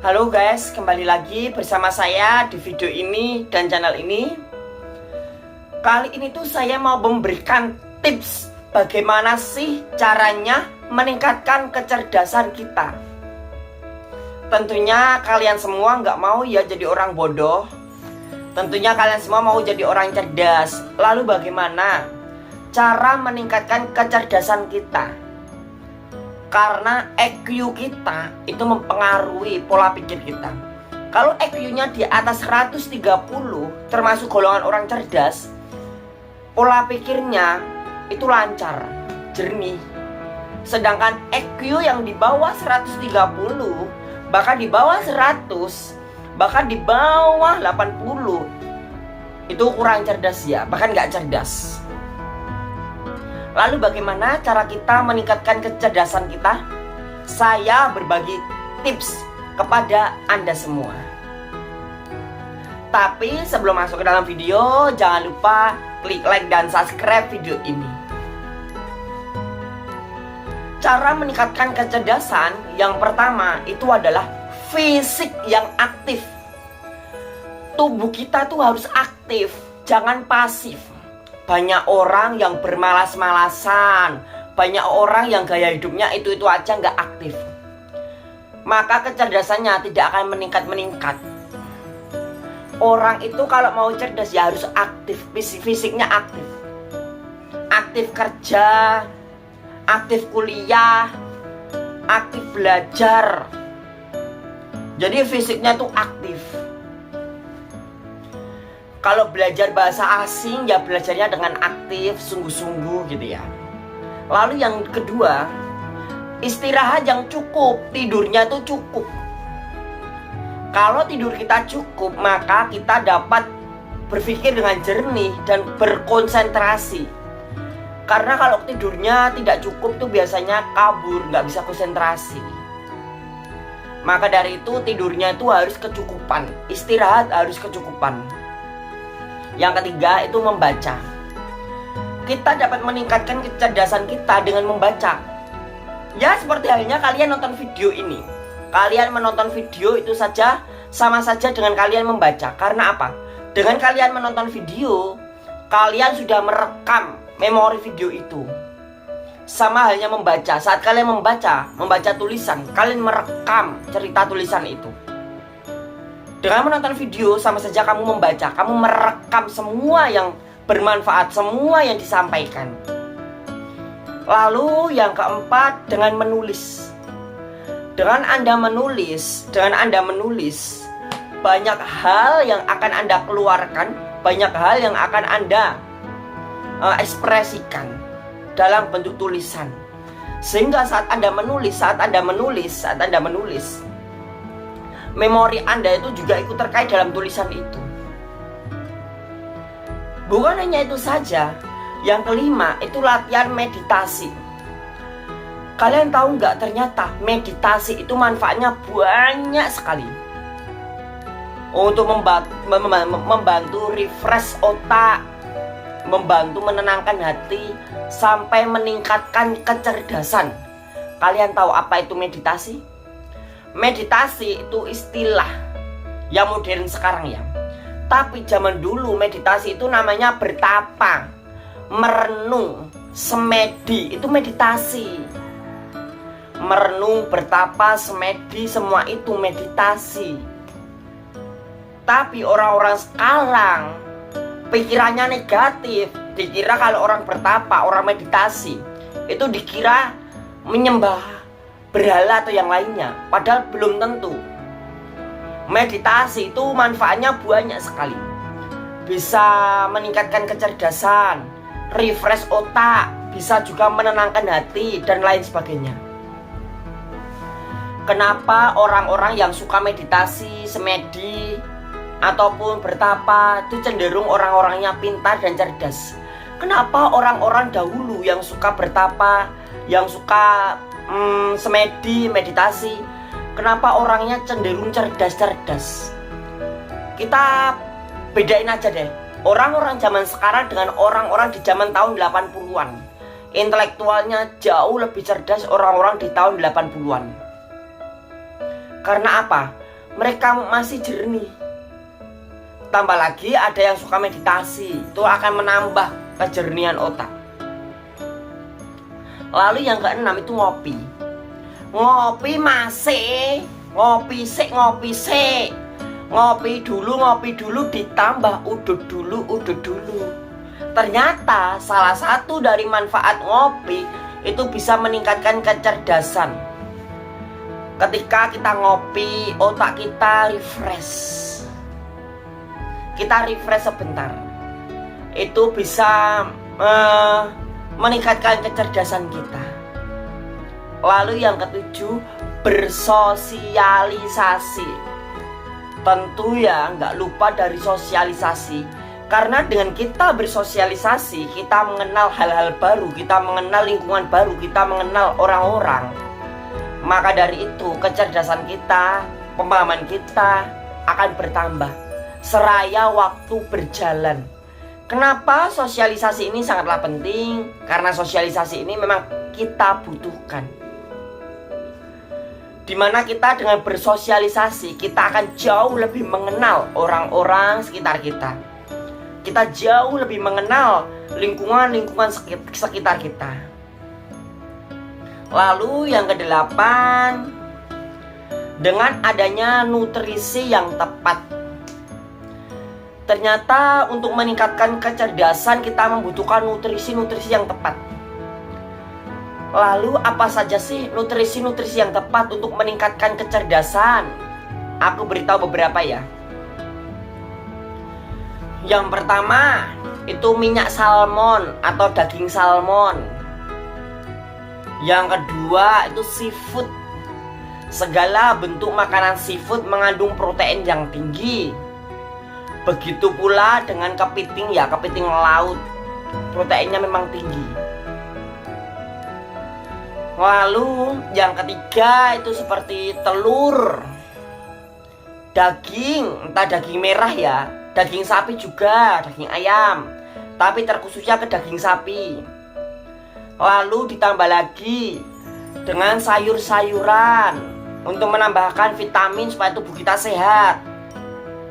Halo guys, kembali lagi bersama saya di video ini dan channel ini. Kali ini tuh saya mau memberikan tips bagaimana sih caranya meningkatkan kecerdasan kita. Tentunya kalian semua nggak mau ya jadi orang bodoh. Tentunya kalian semua mau jadi orang cerdas. Lalu bagaimana cara meningkatkan kecerdasan kita? Karena EQ kita itu mempengaruhi pola pikir kita. Kalau EQ-nya di atas 130, termasuk golongan orang cerdas, pola pikirnya itu lancar, jernih. Sedangkan EQ yang di bawah 130, bahkan di bawah 100, bahkan di bawah 80, itu kurang cerdas ya, bahkan nggak cerdas. Lalu bagaimana cara kita meningkatkan kecerdasan kita? Saya berbagi tips kepada Anda semua. Tapi sebelum masuk ke dalam video, jangan lupa klik like dan subscribe video ini. Cara meningkatkan kecerdasan yang pertama itu adalah fisik yang aktif. Tubuh kita tuh harus aktif, jangan pasif. Banyak orang yang bermalas-malasan, banyak orang yang gaya hidupnya itu aja nggak aktif. Maka kecerdasannya tidak akan meningkat-meningkat. Orang itu kalau mau cerdas ya harus aktif, fisiknya aktif. Aktif kerja, aktif kuliah, aktif belajar. Jadi fisiknya tuh aktif. Kalau belajar bahasa asing ya belajarnya dengan aktif, sungguh-sungguh gitu ya. Lalu yang kedua, istirahat yang cukup, tidurnya tuh cukup. Kalau tidur kita cukup, maka kita dapat berpikir dengan jernih dan berkonsentrasi. Karena kalau tidurnya tidak cukup tuh biasanya kabur, nggak bisa konsentrasi. Maka dari itu tidurnya itu harus kecukupan, istirahat harus kecukupan. Yang ketiga itu membaca. Kita dapat meningkatkan kecerdasan kita dengan membaca. Ya seperti halnya kalian nonton video ini. Kalian menonton video itu saja sama saja dengan kalian membaca. Karena apa? Dengan kalian menonton video, kalian sudah merekam memori video itu. Sama halnya membaca. Saat kalian membaca tulisan, kalian merekam cerita tulisan itu. Dengan menonton video sama saja kamu membaca, kamu merekam semua yang bermanfaat, semua yang disampaikan. Lalu yang keempat dengan menulis. Dengan Anda menulis, banyak hal yang akan Anda keluarkan, banyak hal yang akan Anda ekspresikan dalam bentuk tulisan. Sehingga saat Anda menulis, memori Anda itu juga ikut terkait dalam tulisan itu. Bukan hanya itu saja, yang kelima itu latihan meditasi. Kalian tahu nggak, ternyata meditasi itu manfaatnya banyak sekali. Untuk membantu refresh otak, membantu menenangkan hati, sampai meningkatkan kecerdasan. Kalian tahu apa itu meditasi? Meditasi itu istilah yang modern sekarang ya. Tapi zaman dulu meditasi itu namanya bertapa, merenung, semedi, itu meditasi. Merenung, bertapa, semedi, semua itu meditasi. Tapi orang-orang sekarang pikirannya negatif. Dikira kalau orang bertapa, orang meditasi, itu dikira menyembah berhala atau yang lainnya. Padahal belum tentu. Meditasi itu manfaatnya banyak sekali. Bisa meningkatkan kecerdasan, refresh otak, bisa juga menenangkan hati dan lain sebagainya. Kenapa orang-orang yang suka meditasi, semedi, ataupun bertapa itu cenderung orang-orangnya pintar dan cerdas? Kenapa orang-orang dahulu yang suka bertapa, yang suka semedi, meditasi, kenapa orangnya cenderung cerdas-cerdas? Kita bedain aja deh orang-orang zaman sekarang dengan orang-orang di zaman tahun 80-an. Intelektualnya jauh lebih cerdas orang-orang di tahun 80-an. Karena apa? mereka masih jernih. Tambah lagi ada yang suka meditasi, itu akan menambah kejernihan otak. Lalu yang keenam itu ngopi. Ngopi masih, ngopi sik. Ngopi dulu ditambah udut dulu. Ternyata salah satu dari manfaat ngopi itu bisa meningkatkan kecerdasan. Ketika kita ngopi, otak kita refresh. Kita refresh sebentar. Itu bisa meningkatkan kecerdasan kita. Lalu yang ketujuh, bersosialisasi. Tentu ya nggak lupa dari sosialisasi. Karena dengan kita bersosialisasi, kita mengenal hal-hal baru, kita mengenal lingkungan baru, kita mengenal orang-orang. Maka dari itu kecerdasan kita, pemahaman kita akan bertambah seraya waktu berjalan. Kenapa sosialisasi ini sangatlah penting? Karena sosialisasi ini memang kita butuhkan. Dimana kita dengan bersosialisasi, kita akan jauh lebih mengenal orang-orang sekitar kita. Kita jauh lebih mengenal lingkungan sekitar kita. Lalu yang kedelapan, dengan adanya nutrisi yang tepat. Ternyata untuk meningkatkan kecerdasan kita membutuhkan nutrisi yang tepat. Lalu apa saja sih nutrisi yang tepat untuk meningkatkan kecerdasan? Aku beritahu beberapa ya. Yang pertama itu minyak salmon atau daging salmon. Yang kedua itu seafood. Segala bentuk makanan seafood mengandung protein yang tinggi. Begitu pula dengan kepiting ya, kepiting laut. Proteinnya memang tinggi. Lalu yang ketiga itu seperti telur, daging, entah daging merah ya, daging sapi juga, daging ayam, tapi terkhususnya ke daging sapi. Lalu ditambah lagi dengan sayur-sayuran untuk menambahkan vitamin supaya tubuh kita sehat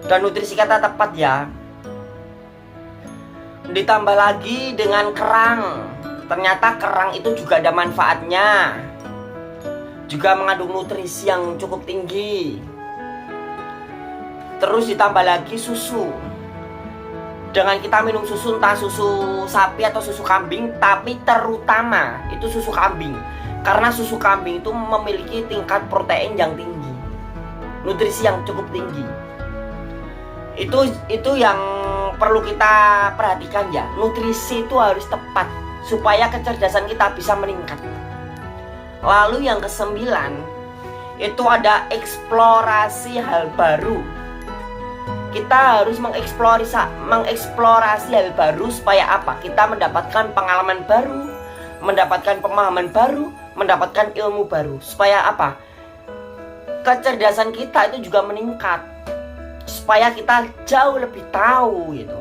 dan nutrisi kita tepat ya. Ditambah lagi dengan kerang. Ternyata kerang itu juga ada manfaatnya. Juga mengandung nutrisi yang cukup tinggi. Terus ditambah lagi susu. Dengan kita minum susu, entah susu sapi atau susu kambing, tapi terutama itu susu kambing. Karena susu kambing itu memiliki tingkat protein yang tinggi, nutrisi yang cukup tinggi. Itu yang perlu kita perhatikan ya. Nutrisi itu harus tepat supaya kecerdasan kita bisa meningkat. Lalu yang kesembilan itu ada eksplorasi hal baru. Kita harus mengeksplorasi hal baru supaya apa? Kita mendapatkan pengalaman baru, mendapatkan pemahaman baru, mendapatkan ilmu baru. Supaya apa? Kecerdasan kita itu juga meningkat. Supaya kita jauh lebih tahu gitu.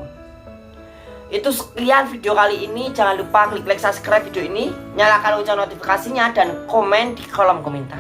Itu sekian video kali ini. Jangan lupa klik like, subscribe video ini, nyalakan lonceng notifikasinya, dan komen di kolom komentar.